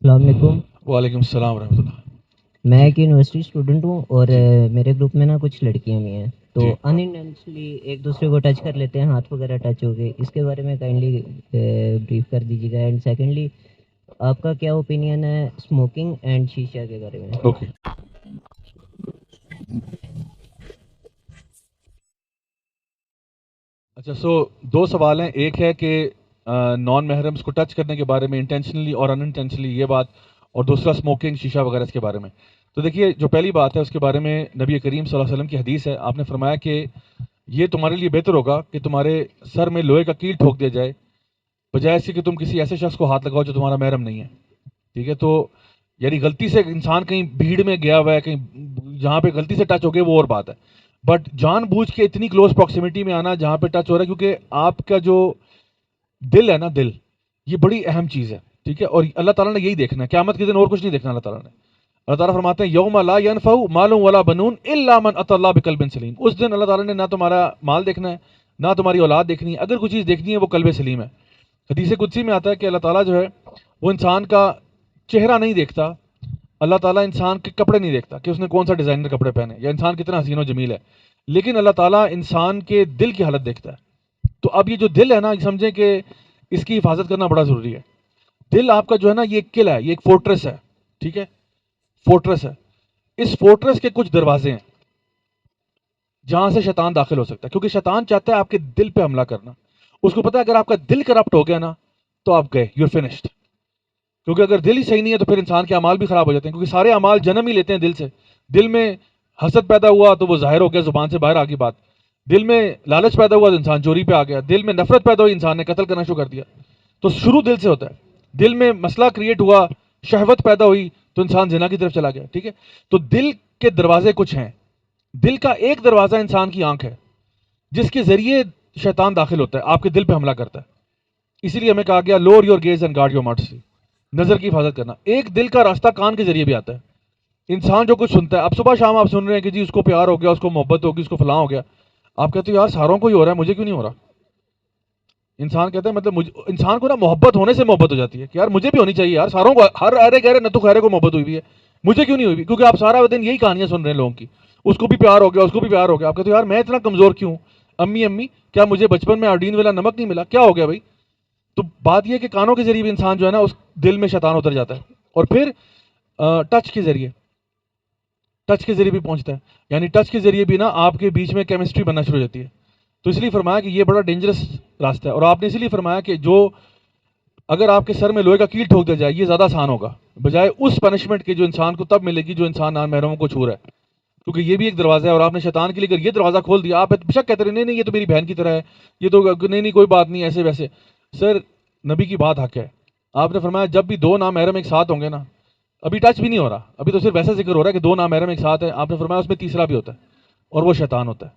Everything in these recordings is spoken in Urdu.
السلام علیکم۔ وعلیکم السلام ورحمۃ اللہ۔ میں ایک یونیورسٹی اسٹوڈنٹ ہوں اور جی میرے گروپ میں نا کچھ لڑکیاں بھی ہیں، تو جی انٹینشنلی ایک دوسرے کو ٹچ کر لیتے ہیں، ہاتھ وغیرہ ٹچ ہو گئے، اس کے بارے میں کائنڈلی بریف کر دیجیے گا۔ اینڈ سیکنڈلی، آپ کا کیا اوپینین ہے اسموکنگ اینڈ شیشہ کے بارے میں؟ اوکے، اچھا دو سوال ہیں۔ ایک ہے کہ نان محرمس کو ٹچ کرنے کے بارے میں انٹینشنلی اور ان انٹینشنلی، یہ بات، اور دوسرا اسموکنگ، شیشہ وغیرہ اس کے بارے میں۔ تو دیکھیے، جو پہلی بات ہے اس کے بارے میں نبی کریم صلی اللہ علیہ وسلم کی حدیث ہے۔ آپ نے فرمایا کہ یہ تمہارے لیے بہتر ہوگا کہ تمہارے سر میں لوہے کا کیل ٹھوک دیا جائے، بجائے اس کے کہ تم کسی ایسے شخص کو ہاتھ لگاؤ جو تمہارا محرم نہیں ہے۔ ٹھیک ہے، تو یعنی غلطی سے انسان کہیں بھیڑ میں گیا ہوا ہے، کہیں جہاں پہ غلطی سے ٹچ ہو گیا وہ اور بات ہے، بٹ جان بوجھ کے اتنی کلوز پراکسیمیٹی میں آنا جہاں پہ ٹچ ہو رہا ہے، کیونکہ آپ کا جو دل ہے نا، دل، یہ بڑی اہم چیز ہے۔ ٹھیک ہے، اور اللہ تعالیٰ نے یہی دیکھنا ہے قیامت کے دن، اور کچھ نہیں دیکھنا اللہ تعالیٰ نے۔ اللہ تعالیٰ فرماتے ہیں یوم لا ینفع مال ولا بنون الا من اتى اللہ بقلب سلیم۔ اس دن اللہ تعالیٰ نے نہ تمہارا مال دیکھنا ہے، نہ تمہاری اولاد دیکھنی ہے، اگر کوئی چیز دیکھنی ہے وہ قلب سلیم ہے۔ حدیث قدسی میں آتا ہے کہ اللہ تعالیٰ جو ہے وہ انسان کا چہرہ نہیں دیکھتا، اللہ تعالیٰ انسان کے کپڑے نہیں دیکھتا کہ اس نے کون سا ڈیزائنر کپڑے پہنے یا انسان کتنا حسین و جمیل ہے، لیکن اللہ تعالیٰ انسان کے دل کی حالت دیکھتا ہے۔ تو اب یہ جو دل ہے نا، سمجھیں کہ اس کی حفاظت کرنا بڑا ضروری ہے۔ دل آپ کا جو ہے نا، یہ ایک قلعہ ہے، یہ ایک فورٹریس ہے۔ ٹھیک ہے، فورٹریس ہے۔ اس فورٹریس کے کچھ دروازے ہیں جہاں سے شیطان داخل ہو سکتا ہے، کیونکہ شیطان چاہتا ہے آپ کے دل پہ حملہ کرنا۔ اس کو پتا ہے اگر آپ کا دل کرپٹ ہو گیا نا تو آپ گئے، یو فنشڈ۔ کیونکہ اگر دل ہی صحیح نہیں ہے تو پھر انسان کے اعمال بھی خراب ہو جاتے ہیں، کیونکہ سارے اعمال جنم ہی لیتے ہیں دل سے۔ دل میں حسد پیدا ہوا تو وہ ظاہر ہو گیا، زبان سے باہر آ گئی بات۔ دل میں لالچ پیدا ہوا تو انسان چوری پہ آ گیا، دل میں نفرت پیدا ہوئی انسان نے قتل کرنا شروع کر دیا۔ تو شروع دل سے ہوتا ہے۔ دل میں مسئلہ کریٹ ہوا، شہوت پیدا ہوئی تو انسان زنا کی طرف چلا گیا۔ ٹھیک ہے، تو دل کے دروازے کچھ ہیں۔ دل کا ایک دروازہ انسان کی آنکھ ہے، جس کے ذریعے شیطان داخل ہوتا ہے، آپ کے دل پہ حملہ کرتا ہے۔ اسی لیے ہمیں کہا گیا lower your gaze and guard your mouth, نظر کی حفاظت کرنا۔ ایک دل کا راستہ کان کے ذریعے بھی آتا ہے۔ انسان جو کچھ سنتا ہے، اب صبح شام آپ سن رہے ہیں کہ جی اس کو پیار ہو گیا، اس کو محبت ہوگی، اس کو فلاں ہو گیا، آپ کہتے ہو یار ساروں کو ہی ہو رہا ہے، مجھے کیوں نہیں ہو رہا؟ انسان کہتا ہے مطلب انسان کو نا محبت ہونے سے محبت ہو جاتی ہے کہ یار مجھے بھی ہونی چاہیے، یار ساروں کو، ہر ارے گہرے نتو خیرے کو محبت ہوئی بھی ہے، مجھے کیوں نہیں ہوئی بھی؟ کیونکہ آپ سارا دن یہی کہانیاں سن رہے ہیں لوگوں کی، اس کو بھی پیار ہو گیا، اس کو بھی پیار ہو گیا، آپ کہتے ہو یار میں اتنا کمزور کیوں؟ امی امی کیا مجھے بچپن میں آرڈین والا نمک نہیں ملا؟ کیا ہو گیا بھائی؟ تو بات یہ ہے کہ کانوں کے ذریعے بھی انسان جو ہے نا اس دل میں شیطان اتر جاتا ہے، اور پھر ٹچ کے ذریعے، ٹچ کے ذریعے بھی پہنچتا ہے، یعنی ٹچ کے ذریعے بھی نا آپ کے بیچ میں کیمسٹری بننا شروع ہو جاتی ہے۔ تو اس لیے فرمایا کہ یہ بڑا ڈینجرس راستہ ہے، اور آپ نے اس لیے فرمایا کہ جو اگر آپ کے سر میں لوہے کا کیل ٹھوک دیا جائے یہ زیادہ آسان ہوگا، بجائے اس پنشمنٹ کے جو انسان کو تب ملے گی جو انسان نان محرموں کو چھو رہا ہے، کیونکہ یہ بھی ایک دروازہ ہے، اور آپ نے شیطان کے لیے اگر یہ دروازہ کھول دیا، آپ بے شک کہتے رہے نہیں نہیں یہ تو میری بہن کی طرح ہے، یہ تو نہیں نہیں کوئی بات نہیں ایسے ویسے۔ سر، نبی کی بات حق ہے۔ آپ نے فرمایا جب بھی دو نام محرم ایک ساتھ ہوں گے نا، ابھی ٹچ بھی نہیں ہو رہا، ابھی تو صرف ایسا ذکر ہو رہا ہے کہ دو نام محرم ایک ساتھ ہیں، آپ نے فرمایا اس میں تیسرا بھی ہوتا ہے، اور وہ شیطان ہوتا ہے۔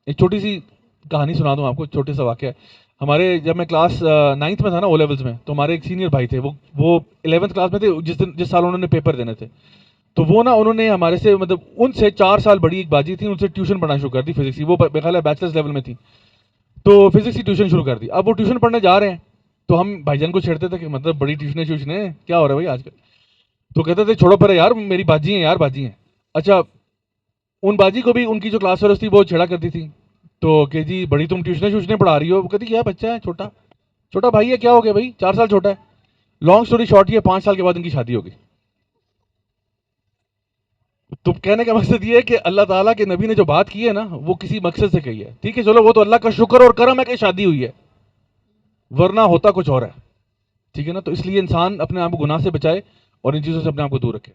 ایک چھوٹی سی کہانی سنا دوں آپ کو، چھوٹے سا واقعہ ہے۔ ہمارے جب میں کلاس 9th میں تھا نا، او لیولس میں، تو ہمارے ایک سینئر بھائی تھے، وہ 11th کلاس میں تھے جس سال انہوں نے پیپر دینے تھے۔ تو وہ نا انہوں نے ہمارے سے مطلب ان سے 4 سال بڑی ایک باجی تھی، ان سے ٹیوشن پڑھنا شروع کر دی فزکس کی، وہ میرا خیال ہے بیچلرس لیول میں تھی، تو فزکس کی ٹیوشن شروع کر دی۔ اب وہ ٹیوشن پڑھنے جا رہے ہیں تو ہم بھائی جان کو چھیڑتے تھے کہ مطلب بڑی ٹیوشنیں کیا ہو رہا ہے بھائی آج کل؟ تو کہتے تھے چھوڑو پرے یار، میری باجی ہیں یار، باجی ہیں۔ اچھا، ان باجی کو بھی ان کی جو کلاس فیلوز تھی وہ چھیڑا کرتی تھی، تو کہ جی بڑی تم ٹیوشنیں پڑھا رہی ہو، وہ کہتی کیا بچہ ہے، چھوٹا چھوٹا بھائی ہے، کیا ہو گیا بھائی، 4 سال چھوٹا ہے۔ لانگ سٹوری شارٹ، یہ 5 سال کے بعد ان کی شادی ہوگی۔ تو کہنے کا مقصد یہ ہے کہ اللہ تعالیٰ کے نبی نے جو بات کی ہے نا وہ کسی مقصد سے کہی ہے۔ ٹھیک ہے، چلو وہ تو اللہ کا شکر اور کرم ہے کہ شادی ہوئی ہے، ورنہ ہوتا کچھ اور ہے۔ ٹھیک ہے نا، تو اس لیے انسان اپنے آپ کو گناہ سے بچائے اور ان چیزوں سے اپنے آپ کو دور رکھے۔